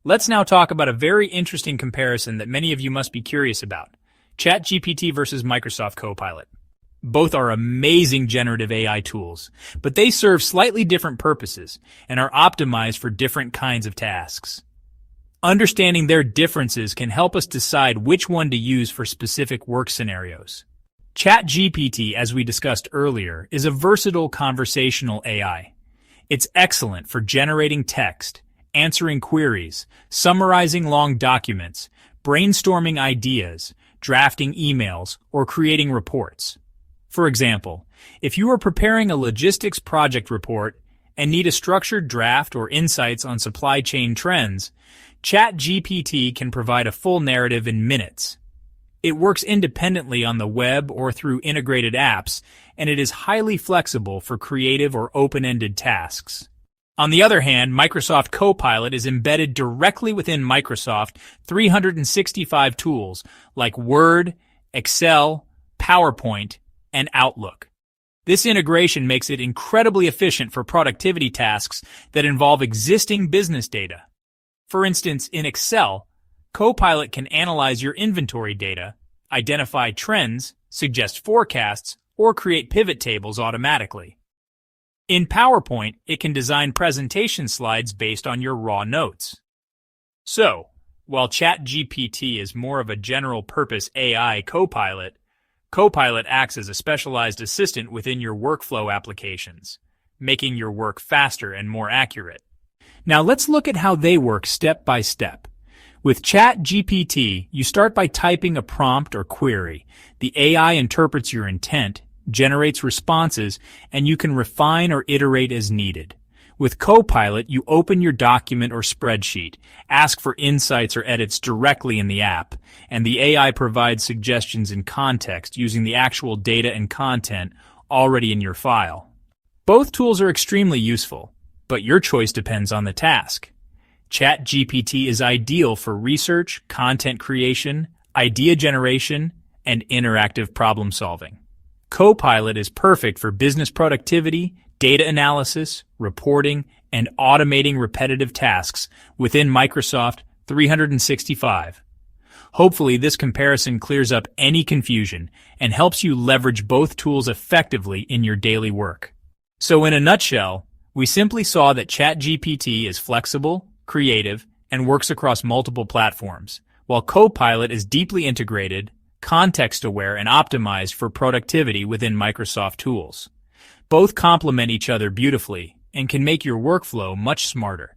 Let's now talk about a very interesting comparison that many of you must be curious about. Chatgpt versus Microsoft Copilot. Both are amazing generative AI tools, but they serve slightly different purposes and are optimized for different kinds of tasks. Understanding their differences can help us decide which one to use for specific work scenarios. ChatGPT, as we discussed earlier, is a versatile conversational AI. It's excellent for generating text, answering queries, summarizing long documents, brainstorming ideas, drafting emails, or creating reports. For example, if you are preparing a logistics project report and need a structured draft or insights on supply chain trends, ChatGPT can provide a full narrative in minutes. It works independently on the web or through integrated apps, and it is highly flexible for creative or open-ended tasks. On the other hand, Microsoft Copilot is embedded directly within Microsoft 365 tools like Word, Excel, PowerPoint, and Outlook. This integration makes it incredibly efficient for productivity tasks that involve existing business data. For instance, in Excel, Copilot can analyze your inventory data, identify trends, suggest forecasts, or create pivot tables automatically. In PowerPoint, it can design presentation slides based on your raw notes. So, while ChatGPT is more of a general-purpose AI copilot, Copilot acts as a specialized assistant within your workflow applications, making your work faster and more accurate. Now let's look at how they work step by step. With ChatGPT, you start by typing a prompt or query. The AI interprets your intent, generates responses, and you can refine or iterate as needed. With Copilot, you open your document or spreadsheet, ask for insights or edits directly in the app, and the AI provides suggestions in context using the actual data and content already in your file. Both tools are extremely useful, but your choice depends on the task. ChatGPT is ideal for research, content creation, idea generation, and interactive problem solving. Copilot is perfect for business productivity, data analysis, reporting, and automating repetitive tasks within Microsoft 365. Hopefully, this comparison clears up any confusion and helps you leverage both tools effectively in your daily work. So in a nutshell, we simply saw that ChatGPT is flexible, creative, and works across multiple platforms, while Copilot is deeply integrated, context-aware, and optimized for productivity within Microsoft tools. Both complement each other beautifully and can make your workflow much smarter.